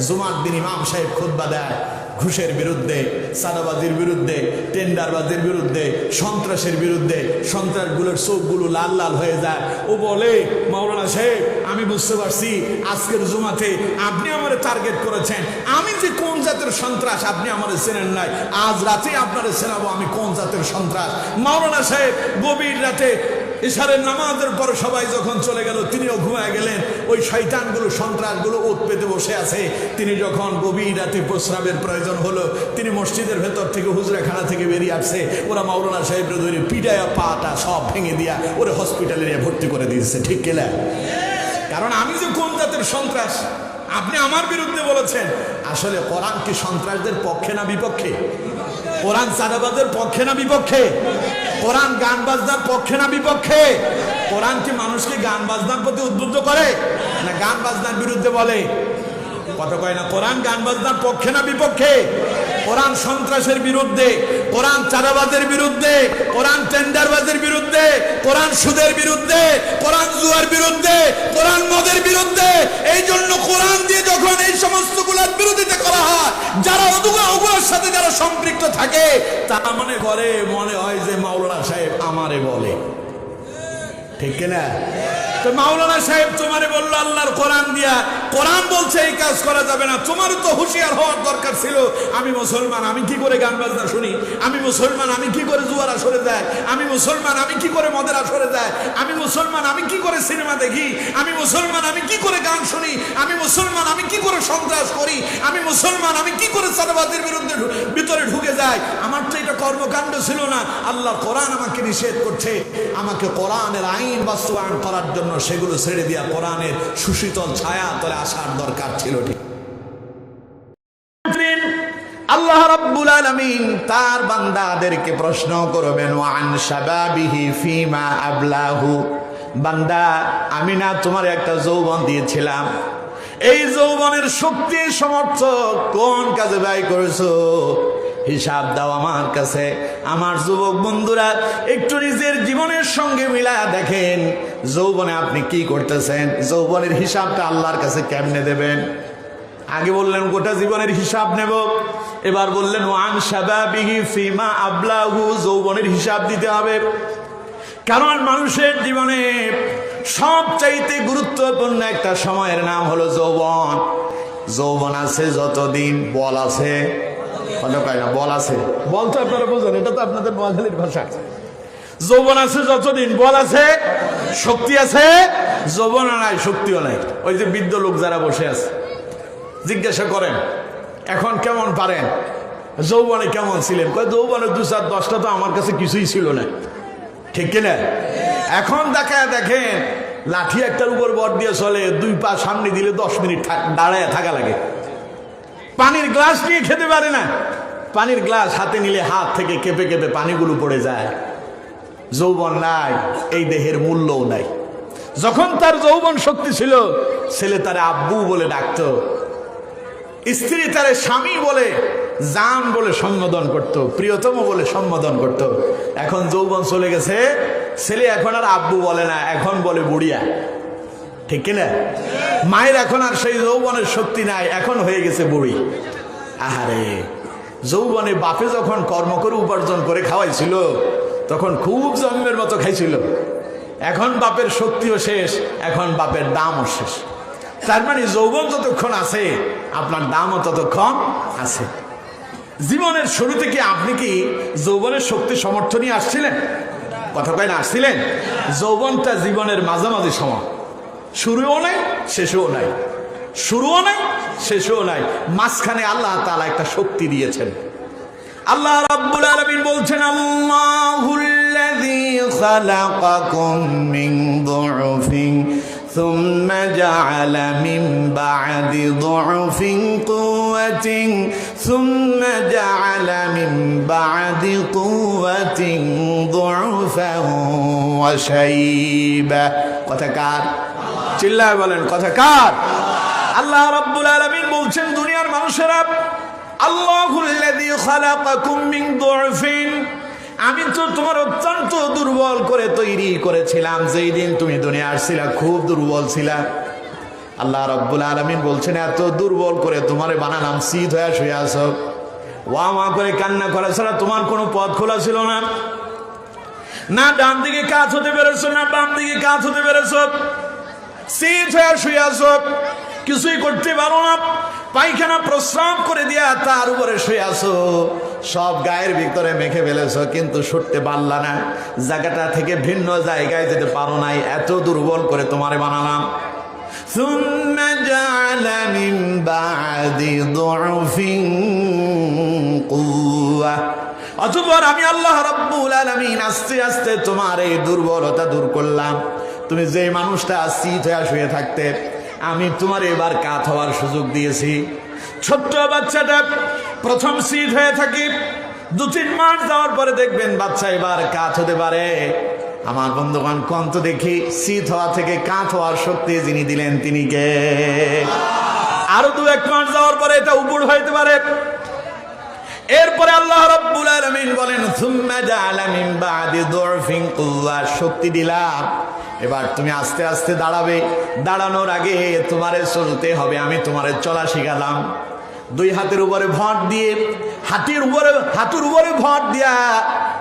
জুমার দিন ইমাম সাহেব খুতবা দেয় ঘুষের বিরুদ্ধে, সাদাবাজির বিরুদ্ধে, টেন্ডারবাজির বিরুদ্ধে, সন্ত্রাসের বিরুদ্ধে, সন্ত্রাসগুলোর চোখগুলো লাল লাল হয়ে যায়। ও বলে, মাওলানা সাহেব আমি বুঝতে পারছি আজকের জুমাতে আপনি আমারে টার্গেট করেছেন, আমি যে কোন জাতের সন্ত্রাস আপনি আমারে চেনেন নাই, আজ রাতে আপনারে চেনাবো আমি কোন জাতের সন্ত্রাস। মাওলানা সাহেব গভীর রাতে ইশারের নামাজের পর সবাই যখন চলে গেল, তিনিও ঘুমায় গেলেন। ওই শয়তানগুলো সন্ত্রাসগুলো ওত পেতে বসে আছে। তিনি যখন গভীর রাতে প্রস্রাবের প্রয়োজন হলো, তিনি মসজিদের ভেতর থেকে হুজরাখানা থেকে বেরিয়ে আসছে। ওরা মাওলানা সাহেবের ধরে পিটায়া পাটা সব ভেঙে দিয়া ওরা হসপিটালে নিয়ে ভর্তি করে দিয়েছে। ঠিক কেলা? কারণ আমি যে কোন জাতের সন্ত্রাস আপনি আমার বিরুদ্ধে বলেছেন। আসলে কোরআন কি সন্ত্রাসদের পক্ষে না বিপক্ষে? কোরআন চাঁদাবাজের পক্ষে না বিপক্ষে? কোরআন গান বাজনার পক্ষে না বিপক্ষে? কোরআন কি মানুষকে গান বাজনার প্রতি উদ্বুদ্ধ করে না গান বাজনার বিরুদ্ধে বলে? কথা কয় না। কোরআন গান বাজনার পক্ষে না বিপক্ষে? কোরআন সন্ত্রাসের বিরুদ্ধে, কোরআন চাঁদাবাজের বিরুদ্ধে, কোরআন টেন্ডারবাজের বিরুদ্ধে, কোরআন সুদের বিরুদ্ধে, কোরআন জুয়ার বিরুদ্ধে, কোরআন মদের বিরুদ্ধে। এই জন্য কোরআন দিয়ে যখন এই সমস্ত গুলার বিরোধিতা করা হয়, যারা ওগুলোর সাথে যারা সম্পৃক্ত থাকে তারা মনে করে, মনে হয় যে মাওলানা সাহেব আমারে বলে। ঠিক কিনা? তো মাওলানা সাহেব তোমারে বললো আল্লাহর কোরআন দিয়া, কোরআন বলছে এই কাজ করা যাবে না। তোমার তো হুঁশিয়ার হওয়ার দরকার ছিল। আমি মুসলমান, আমি কি করে গান বাজনা শুনি? আমি মুসলমান, আমি কি করে জুয়ার আসরে যায়? আমি মুসলমান, আমি কি করে মদের আসরে যায়? আমি মুসলমান, আমি কি করে সিনেমা দেখি? আমি মুসলমান, আমি কি করে গান শুনি? আমি মুসলমান, আমি কি করে সন্ত্রাস করি? আমি মুসলমান, আমি কি করে চাঁদাবাজের বিরুদ্ধে ভিতরে ঢুকে যায়? আমার তো এটা কর্মকাণ্ড ছিল না। আল্লাহ কোরআন আমাকে নিষেধ করছে। আমাকে কোরআনের আইন বাস্তবায়ন করার জন্য সেগুলো ছেড়ে দিয়া কোরআনের সুশীতল ছায়া তলে আসার দরকার ছিল। ঠিক আল্লাহ রাব্বুল আলামিন তার বান্দাদেরকে প্রশ্ন করবেন, ওয়ান শাবাবিহি ফিমা আবলাহু। বান্দা, আমি না তোমার একটা যৌবন দিয়েছিলাম, এই যৌবনের শক্তি সমর্থ কোন কাজে ব্যয় করেছো? হিসাব দাও আমার কাছে। আমার যুবক বন্ধুরা, একটু নিজের জীবনের সঙ্গে মিলায়া দেখেন, যৌবনে আপনি কি করতেছেন? যৌবনের হিসাবটা আল্লাহর কাছে কেমনে দেবেন? আগে বললেন গোটা জীবনের হিসাব নেব, এবার বললেন ওয়ান শাবাবিহি ফিমা আবলাহু, যৌবনের হিসাব দিতে হবে। কারণ মানুষের জীবনে সবচাইতে গুরুত্বপূর্ণ একটা সময়ের নাম হলো যৌবন। যৌবন আছে যতদিন, বল আছে বল আছে, বল তো আপনারা বোঝেন, এটা তো আপনাদের বাঙালির ভাষা। যৌবন আছে যতদিন, বল আছে, শক্তি আছে। যৌবন নাই, শক্তিও নাই। ওই যে বৃদ্ধ লোক যারা বসে আছে, জিজ্ঞাসা করেন এখন কেমন পারেন, যৌবনে কেমন ছিলেন? কয় যৌবনে 2-4-10টা তো আমার কাছে কিছুই ছিল না। ঠিক কিনা? এখন দেখেন লাঠি একটার উপর বর দিয়ে চলে, 2 পা সামনে দিলে 10 মিনিট দাঁড়ায় থাকা লাগে। পানির গ্লাস নিয়ে খেতে পারে না, পানির গ্লাস হাতে নিলে হাত থেকে কেঁপে কেঁপে পানিগুলো পড়ে যায়। যৌবন নাই, এই দেহের মূল্যও নাই। যখন তার যৌবন শক্তি ছিল, ছেলে তারে আব্বু বলে ডাকতো, স্ত্রী তারে স্বামী বলে, জান বলে সম্বোধন করত, প্রিয়তম বলে সম্বোধন করত। এখন যৌবন চলে গেছে, ছেলে এখন আর আব্বু বলে না, এখন বলে বুড়িয়া। ঠিক কিনা? মায়ের এখন আর সেই যৌবনের শক্তি নাই, এখন হয়ে গেছে বুড়ি। আহারে, যৌবনে বাপে যখন কর্ম করে উপার্জন করে খাওয়াইছিল, তখন খুব জন্মের মতো খাইছিল। এখন বাপের শক্তিও শেষ, এখন বাপের দামও শেষ। তার মানে যৌবন যতক্ষণ আছে, আপনার দামও ততক্ষণ আছে। জীবনের শুরু থেকে আপনি কি যৌবনের শক্তি সমর্থন নিয়ে আসছিলেন? কথা কয় না, আসছিলেন? যৌবনটা জীবনের মাঝামাঝি সময়, শুরুও নাই শেষও নাই, শুরুও নাই শেষও নাই, মাঝখানে আল্লাহ তাআলা একটা শক্তি দিয়েছেন। আল্লাহ রাব্বুল আলামিন বলছেন, আল্লাহুল্লাযী খালাকাকুম মিন দু'ফিন সুম্মা জাআলা মিন বা'দি দু'ফিন কুওয়াতিন সুম্মা জাআলা মিন বা'দি কুওয়াতিন দু'ফান ওয়া শাইবা। কথা কার? চিল্লায় বলেন, কথা কার? আল্লাহ রাব্বুল আলামিন বলছেন, দুনিয়ার মানুষেরা, আল্লাহুল্লাযী খালাকাকুম মিন দু'ফিন, আমি তো তোমার অত্যন্ত দুর্বল করে তৈরি করেছিলাম। যেই দিন তুমি দুনিয়া আসছিলা খুব দুর্বল ছিলা। আল্লাহ রাব্বুল আলামিন বলছেন এত দুর্বল করে তোমারে বানালাম, শীত হয়ে শুয়ে আসো, ওয়া ওয়া করে কান্না করা ছাড়া তোমার কোনো পথ খোলা ছিল না। না ডান দিকে কাজ হতে পেরেছো, না বাম দিকে কাজ হতে পেরেছো, শীত হয়ে শুয়ে আসো, কিছুই করতে পারো না। পায়খানা প্রস্রাব করে দিয়া তার উপরে শুয়ে আসো, সব গায়ের ভিতরে মেখে ফেলেছো, কিন্তু সরতে পারলা না, জায়গাটা থেকে ভিন্ন জায়গায় যেতে পারো নাই, এত দুর্বল করে তোমারে বানালাম। ثم جعل من بعد ضعف قوة, অতঃপর আমি আল্লাহ রাব্বুল আলামিন আস্তে আস্তে তোমার এই দুর্বলতা দূর করলাম। তুমি যে মানুষটা শীত হয়ে শুয়ে থাকতে, আমি তোমার এবার কাত হওয়ার সুযোগ দিয়েছি। ছোট্ট বাচ্চাটা প্রথম শীত হয়ে থাকি, 2-3 মাস যাওয়ার পরে দেখবেন বাচ্চা এবার কাত হতে পারে। আমার বন্ধুগণ, কন্ত দেখি শীত হওয়া থেকে কাত হওয়ার শক্তি যিনি দিলেন তিনি কে? আরো 2-1 মাস যাওয়ার পরে এটা উপর হইতে পারে। এরপরে আল্লাহ রাব্বুল আলামিন বলেন সুম্মা জাআলা মিন বাদি দুরফিন কুওয়া, শক্তি দিলাম, এবার তুমি আস্তে আস্তে দাঁড়াবে। দাঁড়ানোর আগে তোমারে চলতে হবে, আমি তোমারে চলা শিখালাম। 2 হাতের উপরে ভর দিয়ে, হাতের উপরে ভর দিয়া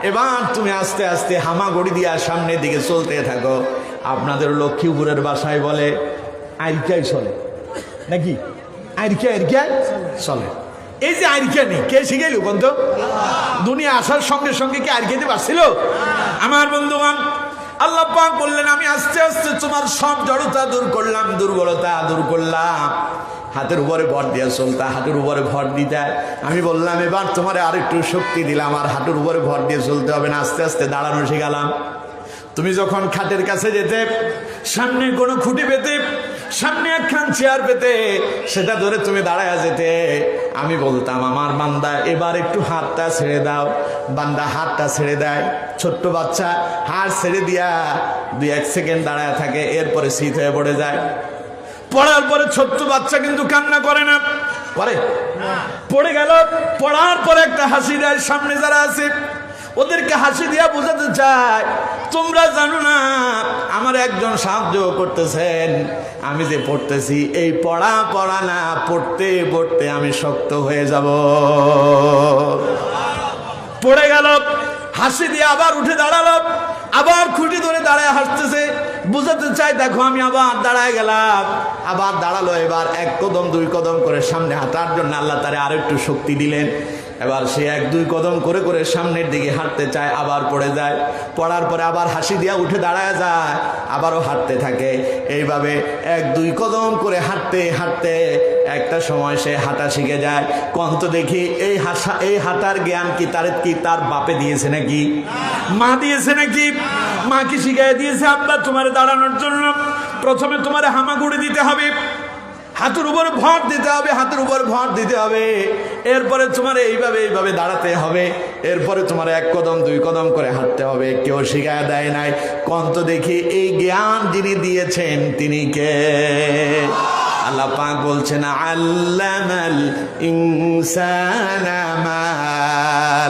এবার তুমি আস্তে আস্তে হামাগুড়ি দিয়া সামনের দিকে চলতে থাকো। আপনাদের লক্ষ্মীপুরের ভাষায় বলে আইরকাই চলে নাকি? আইরকা চলে। এই যে আইরকা নেই, কে শিখাইল বন্ধু? দুনিয়া আসার সঙ্গে সঙ্গে কি আইরকাইতে পারছিল? আমার বন্ধুগণ, আল্লাহ পাক বললেন আমি আস্তে আস্তে তোমার সব জড়তা দূর করলাম, দুর্বলতা দূর করলাম। হাতের উপরে ভর দিয়ে চলতা, হাঁটুর উপরে ভর দিতে। আমি বললাম এবার তোমার আরেকটু শক্তি দিলাম, আর হাঁটুর উপরে ভর দিয়ে চলতে হবে না, আস্তে আস্তে দাঁড়ানো শিখালাম। তুমি যখন খাটের কাছে যেতে, সামনে কোনো খুঁটি পেতে, সামনে একখান চেয়ার পেতে, সেটা ধরে তুমি দাঁড়ায় যেতে। আমি বলতাম আমার বান্দা এবার একটু হাতটা ছেড়ে দাও। বান্দা হাতটা ছেড়ে দেয়। ছোট্ট বাচ্চা হাত ছেড়ে দিয়া 2-1 সেকেন্ড দাঁড়ায় থাকে, এরপরে শীত হয়ে পড়ে যায়। পড়ার পরে ছোট্ট বাচ্চা কিন্তু কান্না করে না, করে পড়ে গেল, পড়ার পরে একটা হাসি দেয়। সামনে যারা আছে ওদেরকে হাসি দিয়া বোঝাতে চায় তোমরা জানো না আমার একজন সাহায্য করতেছেন, আমি যে পড়তেছি এই পড়া না, পড়তে পড়তে আমি শক্ত হয়ে যাব। পড়ে গেল, হাসি দিয়ে আবার উঠে দাঁড়ালো, আবার খুঁটি ধরে দাঁড়ায় হাসতেছে, বুঝাতে চাই দেখো আমি আবার দাঁড়ায় গেলাম। আবার দাঁড়ালো, এবার 1 কদম 2 কদম করে সামনে হাঁটার জন্য আল্লাহ তারে আরো একটু শক্তি দিলেন। এবার সে 1-2 কদম করে করে সামনের দিকে হাঁটতে চায়, আবার পড়ে যায়। পড়ার পরে আবার হাসি দিয়া উঠে দাঁড়ায় যায়, আবারও হাঁটতে থাকে। এইভাবে 1-2 কদম করে হাঁটতে হাঁটতে একটা সময় সে হাঁটা শিখে যায়। কন্ত দেখি এই হাঁটার জ্ঞান কি তার বাপে দিয়েছে নাকি? মা দিয়েছে নাকি? মা কি শিখাই দিয়েছে আব্বা তোমার দাঁড়ানোর জন্য প্রথমে তোমার হামাগুড়ি দিতে হবে, হাতের উপরে ভর দিতে হবে, হাতের উপর ভর দিতে হবে, এরপরে তোমার এইভাবে দাঁড়াতে হবে, এরপরে তোমার 1 কদম 2 কদম করে হাঁটতে হবে। কেউ শিখায় দেয় নাই। কন্ত দেখি এই জ্ঞান যিনি দিয়েছেন তিনি কে? আল্লাহ পাক বলছেন আল্লামাল ইনসানা মা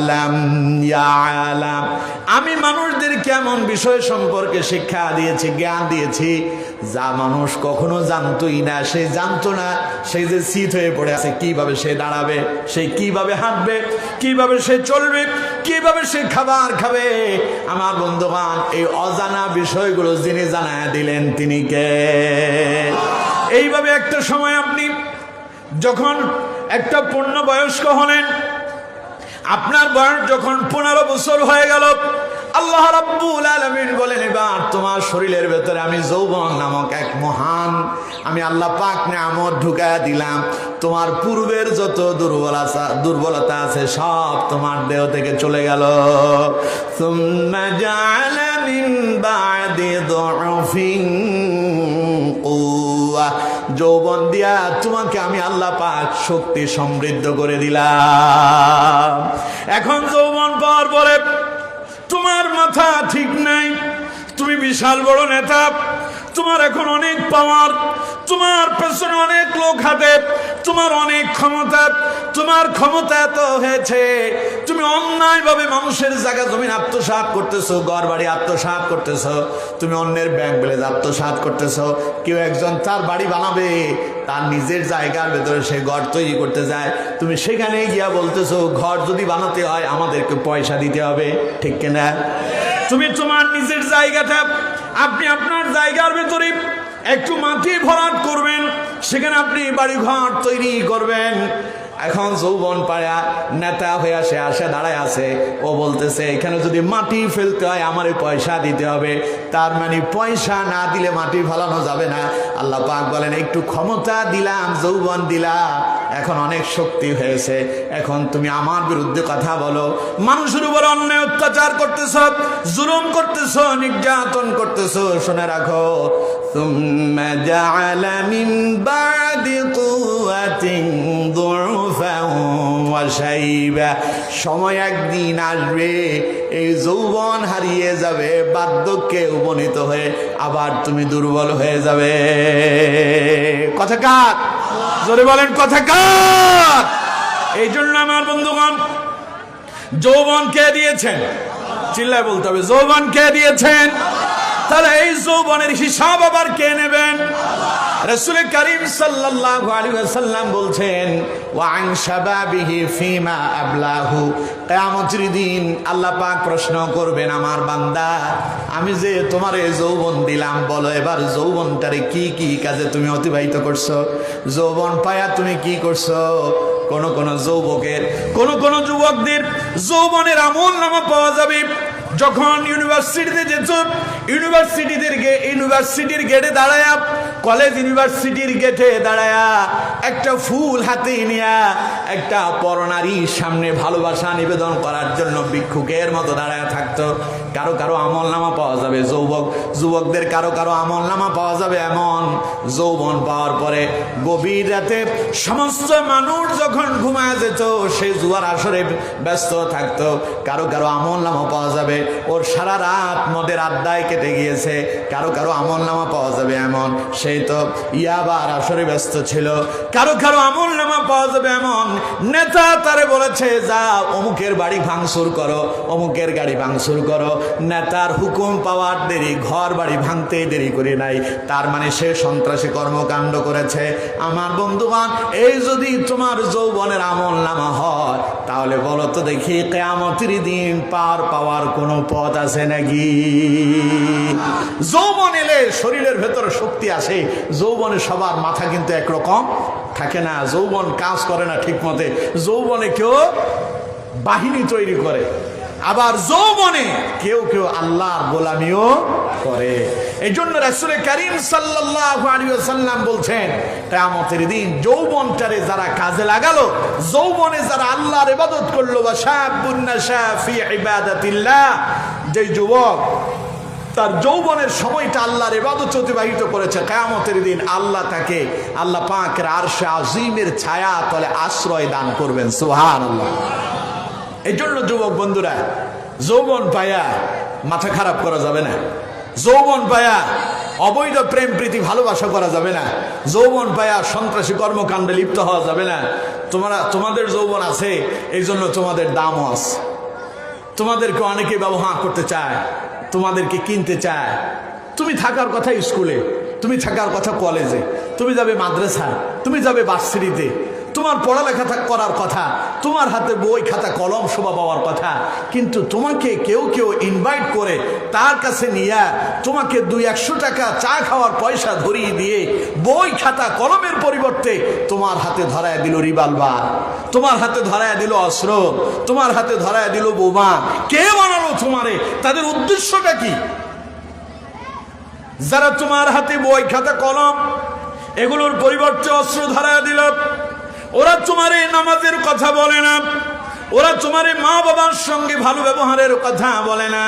লাম ইয়ালাম, আমি মানুষদের কেমন বিষয় সম্পর্কে শিক্ষা দিয়েছি, জ্ঞান দিয়েছি যা মানুষ কখনো জানতোই না। সে জানতো না সেই যে শীত হয়ে পড়ে আছে, কিভাবে সে দাঁড়াবে, সে কিভাবে হাঁটবে, কিভাবে সে চলবে, কিভাবে সে খাবার খাবে। আমার বন্ধুগণ, এই অজানা বিষয়গুলো যিনি জানায় দিলেন তিনি কে? এইভাবে একটা সময় আপনি যখন একটা পূর্ণবয়স্ক হলেন, আপনার বয়স যখন 15 বছর হয়ে গেল, আল্লাহ রাব্বুল আলামিন বলেন এবার তোমার শরীরের ভেতরে আমি যৌবন নামক এক মহান আমি আল্লাহ পাক নিয়ামত ঢুকায়া দিলাম। তোমার পূর্বের যত দুর্বলতা আছে সব তোমার দেহ থেকে চলে গেল। সুম্মা জাআলা মিন বাদি দুরফিন কুওয়া, যৌবন দিয়া তোমাকে আমি আল্লাহ পাক শক্তি সমৃদ্ধ করে দিলাম। এখন যৌবন পাওয়ার পরে তোমার মাথা ঠিক নাই, তুমি বিশাল বড় নেতা, তোমার এখন অনেক পাওয়ার, তোমার পেছনে অনেক লোক হাতে, তোমার অনেক ক্ষমতা, তোমার ক্ষমতা এত হয়েছে তুমি অন্যায়ভাবে মানুষের জায়গা জমিন আত্মসাৎ করতেছো, ঘর বাড়ি আত্মসাৎ করতেছো, তুমি অন্যের ব্যাংক ব্যালেন্স আত্মসাৎ করতেছো। কেউ একজন তার বাড়ি বানাবে, তার নিজের জায়গার ভেতরে সে ঘর তৈরি করতে যায়, তুমি সেখানে গিয়া বলতেছো ঘর যদি বানাতে হয় আমাদেরকে পয়সা দিতে হবে, ঠিক কিনা? তুমি তোমার নিজের জায়গাটা, আপনি আপনার জায়গার ভেতরে একটু মাটি ভরাট করবেন, সেখানে আপনি বাড়ি ঘর তৈরি করবেন। এখন যৌবন পায়া নেতা হয়ে আসে দাঁড়ায় আছে, ও বলতেছে এখানে যদি মাটি ফেলতে হয় আমারে পয়সা দিতে হবে। তার মানে পয়সা না দিলে মাটি ফেলানো যাবে না। আল্লাহ পাক বলেন একটু ক্ষমতা দিলাম, যৌবন দিলাম, এখন অনেক শক্তি হয়েছে, এখন তুমি আমার বিরুদ্ধে কথা বলো, মানুষের উপর অন্যায় অত্যাচার করতেছ, জুলুম করতেছ, নির্যাতন করতেছ। শুনে রাখো, সুম্মা জাআলা মিন বাদি কুওয়াতিন দুরফান ওয়া শাইবা, সময় একদিন আসবে এই যৌবন হারিয়ে যাবে, বার্ধক্যে উপনীত হয়ে আবার তুমি দুর্বল হয়ে যাবে। কথা কার? জোরে বলেন কথা কার? এই জন্য আমার বন্ধুগণ, যৌবন কে দিয়েছেন? চিল্লায় বলতে হবে, যৌবন কে দিয়েছেন? তাহলে এই যৌবনের হিসাব আবার কে নেবেন? রাসূল করিম সাল্লাল্লাহু আলাইহি ওয়াসাল্লাম বলছেন, ওয়া আন শাবাবিহি ফিমা আবলাহু, কিয়ামতের দিন আল্লাহ পাক প্রশ্ন করবেন, আমার বান্দা আমি যে তোমার এই যৌবন দিলাম, বলো এবার যৌবনটারে কি কি কাজে তুমি অতিবাহিত করছো? যৌবন পায়া তুমি কি করছো? কোন যুবকের, কোন যুবকদের যৌবনের আমলনামা পাওয়া যাবে যখন ইউনিভার্সিটিতে যেত, ইউনিভার্সিটির গেটে দাঁড়ায়া, কলেজ ইউনিভার্সিটির গেটে দাঁড়ায়া একটা ফুল হাতে নিয়া একটা পরনারীর সামনে ভালোবাসা নিবেদন করার জন্য ভিক্ষুকের মতো দাঁড়ায়া থাকতো। কারো আমলনামা পাওয়া যাবে যুবকদের, কারো আমলনামা পাওয়া যাবে এমন, যৌবন পাওয়ার পরে গভীর রাতে সমস্ত মানুষ যখন ঘুমায় যেত, সে জুয়ার আসরে ব্যস্ত থাকতো, কারো আমলনামা পাওয়া যাবে ওর সারা রাত মদের আড্ডায় কেটে গিয়েছে। কারো আমলনামা পাওয়া যাবে এমন, সেই তো ইয়াবার আসরে ব্যস্ত ছিল। কারো আমলনামা পাওয়া যাবে এমন, নেতা তারে বলেছে যা অমুকের বাড়ি ভাঙচুর করো, অমুকের গাড়ি ভাঙচুর করো। নেতার হুকুম পাওয়ার দেরি, ঘর বাড়ি ভাঙতে দেরি করে নাই, তার মানে সে সন্ত্রাসী কর্মকাণ্ড করেছে। আমার বন্ধুগণ, এই যদি তোমার যৌবনের আমলনামা হয়, তাহলে বলো তো দেখি কিয়ামতের দিন পার পাওয়ার কোনো পথ আছে নাকি? যৌবন এলে শরীরের ভেতরে শক্তি আসে। যৌবনে সবার মাথা কিন্তু একরকম থাকে না, যৌবন কাজ করে না ঠিক মতে। যৌবনে কেউ বাহিনী তৈরি করে, আবার যৌবনে কেউ আল্লাহর গোলামিও করে। এই জন্য রাসূল করিম সাল্লাল্লাহু আলাইহি ওয়াসাল্লাম বলছেন, কিয়ামতের দিন যৌবনটারে যারা কাজে লাগালো, যৌবনে যারা আল্লাহর ইবাদত করলো, বা শাবুন নাশা ফি ইবাদাতিল্লাহ, যে যুবক তার যৌবনের সময়টা আল্লাহর ইবাদতে অতিবাহিত করেছে, কিয়ামতের দিন আল্লাহ পাকের আরশে আজিমের ছায়া তলে আশ্রয় দান করবেন। সুবহানাল্লাহ। এই জন্য যুবক বন্ধুরা, যৌবন পায়া মাথা খারাপ করা যাবে না, যৌবন পায়া অবৈধ প্রেম প্রীতি ভালোবাসা করা যাবে না, যৌবন পায়া সন্ত্রাসী কর্মকাণ্ডে লিপ্ত হওয়া যাবে না। তোমাদের যৌবন আছে, এই জন্য তোমাদের দামও আছে। তোমাদেরকে অনেকে ব্যবহার করতে চায়, তোমাদেরকে কিনতে চায়। তুমি থাকার কথা স্কুলে, তুমি থাকার কথা কলেজে, তুমি যাবে মাদ্রাসা, তুমি যাবে ভার্সিটিতে, তোমার পড়ালেখা করার কথা, তোমার হাতে বই খাতা কলম শোভা পাওয়ার কথা, কিন্তু তোমাকে কেউ ইনভাইট করে তার কাছে নিয়ে তোমাকে 200-100 টাকা চা খাওয়ার পয়সা ধরিয়ে দিয়ে বই খাতা কলমের পরিবর্তে তোমার হাতে ধরায় দিল রিভলভার, তোমার হাতে ধরায় দিল অস্ত্র, তোমার হাতে ধরায় দিল বোমা। কে বানালো তোমারে? তাদের উদ্দেশ্যটা কি? যারা তোমার হাতে বই খাতা কলম এগুলোর পরিবর্তে অস্ত্র ধরায় দিল, ওরা তোমার এই নামাজের কথা বলে না, ওরা তোমার মা বাবার সঙ্গে ভালো ব্যবহারের কথা বলে না,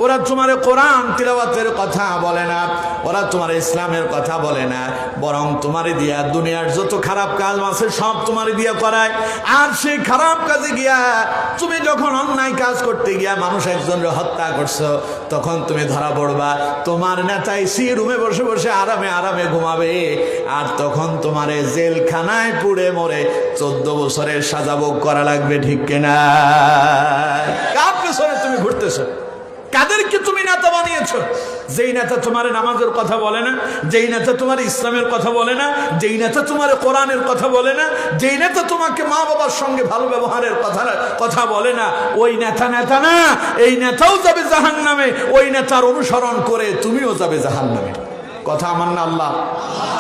ওরা তোমার কোরআন তিলাওয়াতের কথা বলে না, ওরা তোমার ইসলামের কথা বলে না, বরং তোমারে দিয়া দুনিয়ার যত খারাপ কাজ আছে সব তোমারে দিয়া করায়। আর সেই খারাপ কাজে গিয়া তুমি যখন অন্যায় কাজ করতে গিয়া মানুষ একজনের হত্যা করছো, তখন তুমি ধরা পড়বা। তোমার নেতা এসি রুমে বসে বসে আরামে আরামে ঘুমাবে, আর তখন তোমারে জেলখানায় পুড়ে মরে 14 বছরের সাজা ভোগ করা লাগবে। ঠিক কিনা? কার পেছনে তুমি ঘুরতেছো? কাদেরকে তুমি নেতা বানিয়েছো? যেই নেতা তোমার নামাজের কথা বলে না, যেই নেতা তোমার ইসলামের কথা বলে না, যেই নেতা তোমার কোরআনের কথা বলে না, যেই নেতা তোমাকে মা বাবার সঙ্গে ভালো ব্যবহারের কথা বলে না, ওই নেতা নেতা না। এই নেতাও যাবে জাহান্নামে, ওই নেতার অনুসরণ করে তুমিও যাবে জাহান্নামে। কথা আমার না আল্লাহ?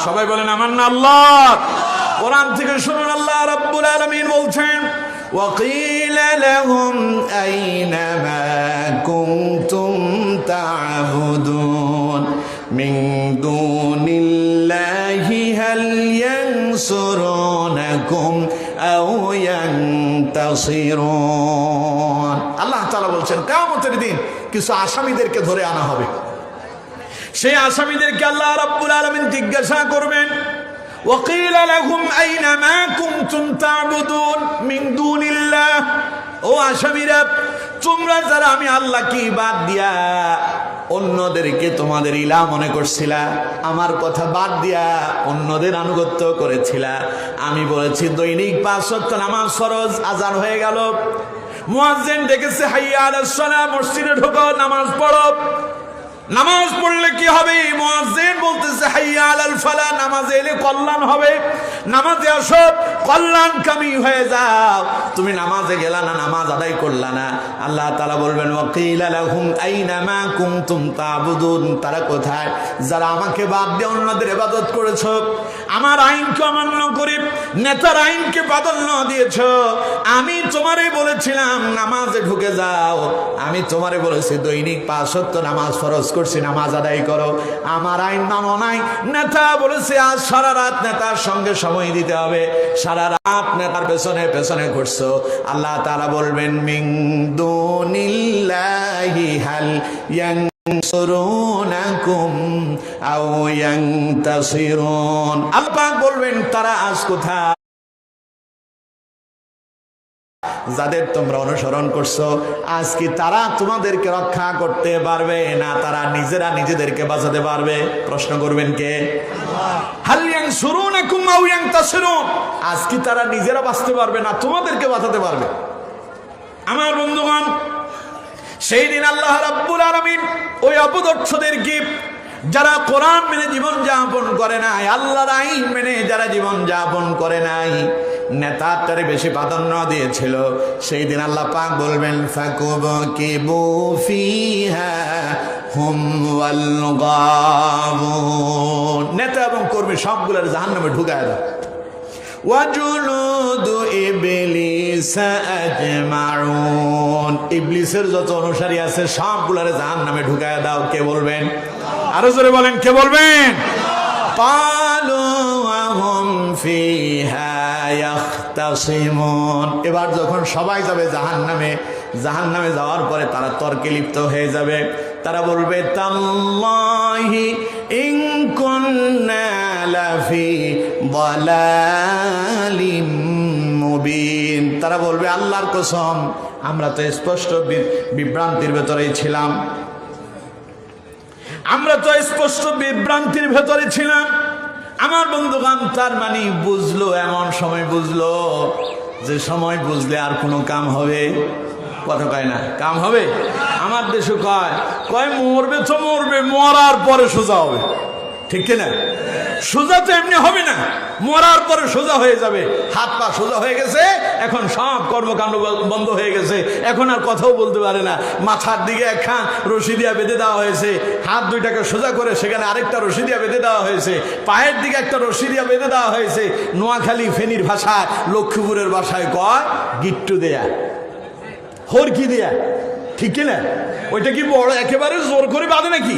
সবাই বলেন আমার না আল্লাহ। কোরআন থেকে শুনুন, আল্লাহ রাব্বুল আলামিন বলছেন, وقيل لهم أين ما كنتم تعبدون من دون الله هل ينصرونكم أو ينتصرون। আল্লাহ তাআলা বলছেন কিয়ামতের দিন কিছু আসামীদেরকে ধরে আনা হবে। সেই আসামীদেরকে আল্লাহ রাব্বুল আলামিন জিজ্ঞাসা করবেন, وقيل لهم أين ما كنتم تعبدون من دون الله। ও আসামীরা, তোমরা যারা আমি আল্লাহকে বাদ দিয়া অন্যদেরকে তোমাদের ইলাহ মনে করছিলা, আমার কথা বাদ দিয়া অন্যদের আনুগত্য করেছিলা, আমি বলেছি দৈনিক 5 ওয়াক্ত নামাজ ফরজ, আজান হয়ে গেল, মুয়াজ্জিন ডেকেছে হাইয়া আলাস সালাহ, মসজিদে ঢোকো, নামাজ পড়ো। নামাজ পড়লে কি হবে? মুয়াজ্জিন বলতেছে হাইয়া আলাল ফালাহ, নামাজে এলে কল্যাণ হবে, নামাজে আসো, কল্যাণকামী হয়ে যাও। তুমি নামাজে গেলা না, নামাজ আদায় করলা না, আল্লাহ তাআলা বলবেন ওয়াকিলা লাহুম আইনা মা কুনতুম তা'বুদুন। তারা কোথায়? যারা আমাকে বাদ দিয়ে অন্যদের ইবাদত করেছো, আমার আইনকে অমান্য করে নেতার আইনকে প্রাধান্য দিয়েছো। আমি তোমারে বলেছিলাম নামাজে ঢুকে যাও, আমি তোমারে বলেছি দৈনিক 5 ওয়াক্ত নামাজ ফরজ করছি, নামাজ আদায় করো, আমার আইন মানো নাই। নেতা বলেছে আজ সারা রাত নেতার সঙ্গে সময় দিতে হবে, সারা রাত নেতার পেছনে পেছনে ঘুরছো। আল্লাহ তাআলা বলবেন মিন দুনিল্লাহি হাল ইয়ানসুরুনাকুম আও ইয়ানতাসিরুন। আল্লাহ পাক বলবেন তারা আজ কোথায়? যাদের তোমরা অনুসরণ করছো, আজ কি তারা তোমাদেরকে রক্ষা করতে পারবে না? তারা নিজেরা নিজেদেরকে বাঁচাতে পারবে? প্রশ্ন করবেন কে? হাল ইয়ানসুরুনাকুম আও ইয়ানতাসিরুন। আজ কি তারা নিজেরা বাঁচতে পারবে না তোমাদেরকে বাঁচাতে পারবে? আমার বন্ধুগণ, সেই দিন আল্লাহ রাব্বুল আলামিন ওই অপদর্শদেরকে, যারা কোরআন মেনে জীবন যাপন করে নাই, আল্লাহর আইন মেনে যারা জীবন যাপন করে নাই, নেতাটারে বেশি প্রাধান্য দিয়েছিল, সেই দিন আল্লাহ পাক বলবেন ফাকুবকিবু ফিহা হুম ওয়াল গাবুন। নেতা এবং কর্মী সবগুলোর জাহান্নামে ঢুকায় দাও। ওয়াজুলুদু ইবলিস আজমাউন। ইবলিসের যত অনুসারী আছে সবগুলোরে জাহান্নামে ঢুকায় দাও। কে বলবেন? আরো জোরে বলেন, কে বলবেন? ক্বালু ওয়া হুম ফিহা ইয়াখতাসিমুন। এবার যখন সবাই যাবে জাহান্নামে, জাহান্নামে যাওয়ার পরে তারা তর্কে লিপ্ত হয়ে যাবে। তারা বলবে তাল্লাহি ইন কুন্না লাফি দালালিম মুবিন। তারা বলবে আল্লাহর কসম, আমরা তো স্পষ্ট বিভ্রান্তির ভেতরেই ছিলাম, আমরা তো স্পষ্ট বিভ্রান্তির ভেতরে ছিলাম। আমার বন্ধুগণ, তার মানে বুঝলো, এমন সময় বুঝলো যে সময় বুঝলে আর কোনো কাম হবে? কথা কয় না, কাম হবে? আমার দেশে কয় মরবে তো মরবে, মরার পরে সোজা হবে। ঠিক কিনা? সোজা তো এমনি হবে না, মরার পরে সোজা হয়ে যাবে। হাত পা সোজা হয়ে গেছে, এখন সব কর্মকাণ্ড বন্ধ হয়ে গেছে, এখন আর কথাও বলতে পারে না। মাথার দিকে একখান রশি দিয়া বেঁধে দেওয়া হয়েছে, হাত দুইটাকে সোজা করে সেখানে আরেকটা রশি দিয়া বেঁধে দেওয়া হয়েছে, পায়ের দিকে একটা রশি দিয়া বেঁধে দেওয়া হয়েছে। নোয়াখালী ফেনীর ভাষায়, লক্ষ্মীপুরের ভাষায় কয় গিট্টু দেয়া, হরকি দেয়া। ঠিক কিনা? ওইটা কি বড় একেবারে জোর করে বাঁধে নাকি?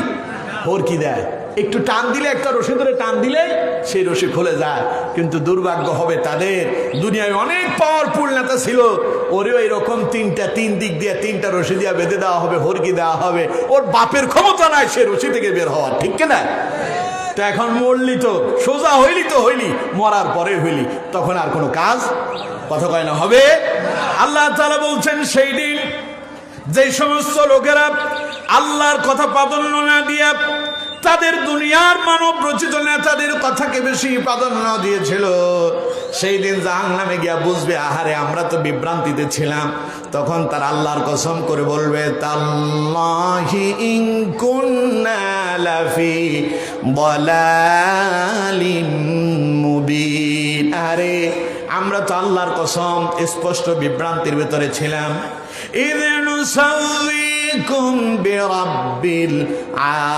হরকি দেয়, একটু টান দিলে, একটা রশি ধরে টান দিলে সেই রশি খুলে যায়। কিন্তু দুর্ভাগ্য হবে তাদের, দুনিয়ায় অনেক পাওয়ারফুল নেতা ছিল, ওরেও এরকম তিন দিক দিয়ে 3টা রশি দিয়া বেঁধে দেওয়া হবে, হরকি দেওয়া হবে। ওর বাপের ক্ষমতা নাই সে রশি থেকে বের হওয়ার, ঠিক কিনা? তো এখন মরলি তো সোজা হইলি, মরার পরে হইলি, তখন আর কোনো কাজ কথা কয় না, হবে। আল্লাহ তাআলা বলছেন সেই দিন যে সমস্ত লোকেরা আল্লাহর কথা প্রাধান্য না দিয়া তাদের দুনিয়ার মানব রচিত নেতাদের কথাকে বেশি প্রাধান্য দিয়েছিল, সেই দিন জাহান্নামে গিয়া বুঝবে আহারে আমরা তো বিভ্রান্তিতে ছিলাম। তখন তার আল্লাহর কসম করে বলবে তাল্লাহি ইন কুন্না লাফি দালালিম মুবিন, আরে আমরা তো আল্লাহর কসম স্পষ্ট বিভ্রান্তির ভিতরে ছিলাম। ইযনু সাউইকুম বিরাব্বিল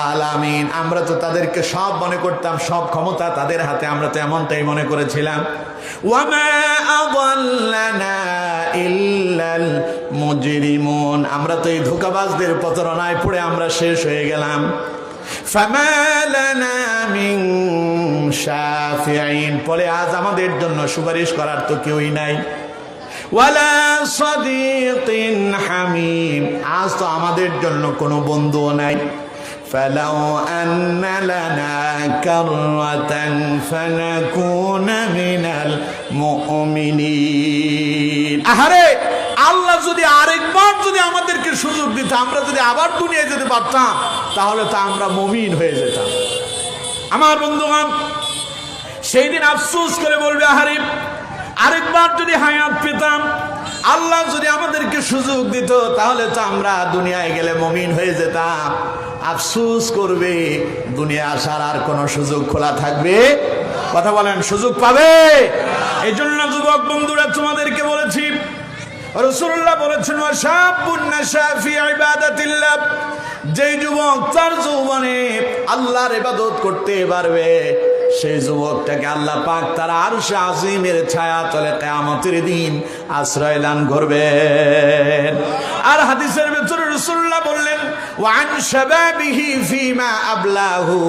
আলামিন, আমরা তো তাদেরকে সব মনে করতাম, সব ক্ষমতা তাদের হাতে, আমরা তো এমনটাই মনে করেছিলাম। ওয়ামা আদাল্লানা ইল্লাল মুজরিমুন, আমরা তো এই ধোঁকাবাজদের প্রতারণায় পড়ে আমরা শেষ হয়ে গেলাম। ফামা লানা মিন শাফিঈন, পরে আজ আমাদের জন্য সুপারিশ করার তো কেউই নাই। ওয়ালা সাদীকিন হামিম, আজ তো আমাদের জন্য কোনো বন্ধুও নাই। ফালাউ আন্না লানা কাররাতান ফানাকুনা মিনাল মুমিনিন, আহারে আল্লাহ যদি আরেকবার যদি আমাদেরকে সুযোগ দিত, আমরা যদি আবার দুনিয়ায় যেতে পারতাম, তাহলে তো আমরা মুমিন হয়ে যেতাম। আমার বন্ধুগণ, সেই দিন আফসোস করে বলবে আহারে আরেকবার যদি হায়াত পেতাম, আল্লাহ যদি আমাদেরকে সুযোগ দিত, তাহলে তো আমরা দুনিয়ায় গেলে মুমিন হয়ে যেতাম। আফসোস করবে, দুনিয়া আসার আর কোনো সুযোগ খোলা থাকবে? কথা বলেন, সুযোগ পাবে? এই জন্য যুবক বন্ধুরা তোমাদেরকে বলেছি, রাসূলুল্লাহ বলেছেন ওয়াশাবুন নাশা ফি ইবাদাতিল্লাহ, যে যুবক তার যৌবনে আল্লাহর ইবাদত করতে পারবে, সেই যুবকটাকে আল্লাহ পাক তার আরশে আজিমের ছায়া তলে কিয়ামতের দিন আশ্রয় দান করবেন। আর হাদিসের ভিতরে রাসূলুল্লাহ বললেন ওয়ান শাবাবিহি ফিমা আবলাহু,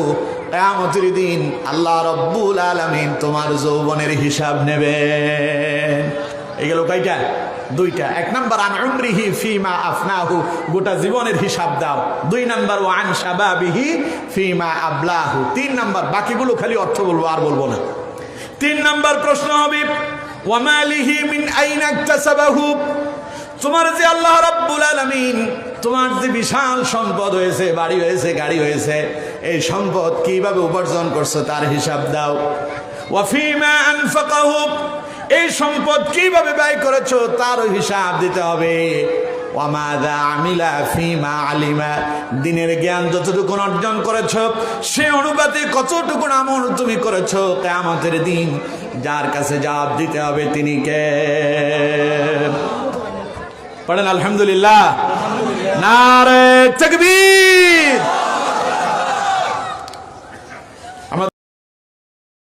কিয়ামতের দিন আল্লাহ রাব্বুল আলামিন তোমার যৌবনের হিসাব নেবেন। এগুলো কয়টা? 2টা। 1 নাম্বার আন উমরিহি ফিমা আফনাহু, গোটা জীবনের হিসাব দাও। 2 নাম্বার ওয়ান শাবাবিহি ফিমা আবলাহু। 3 নাম্বার, বাকিগুলো খালি অর্থ বলবো আর বলবো না। 3 নাম্বার প্রশ্ন হবে ওয়া মালিহি মিন আইনা ইকতাসাবাহু, তোমার যে আল্লাহ রাব্বুল আলামিন তোমার যে বিশাল সম্পদ হয়েছে, বাড়ি হয়েছে, গাড়ি হয়েছে, এই সম্পদ কিভাবে উপার্জন করছো তার হিসাব দাও। ওয়া ফিমা আনফাকাহু, এই সম্পদ কিভাবে ব্যয় করেছো তার হিসাব দিতে হবে। ওয়ামাযা আমিলা ফিমা আলিমা, দিনের জ্ঞান যতটুকু অর্জন করেছো সে অনুপাতে কতটুকু আমল তুমি করেছো, কিয়ামতের দিন যার কাছে জবাব দিতে হবে তিনি কে? পড়েন আলহামদুলিল্লাহ, নারে তাকবীর।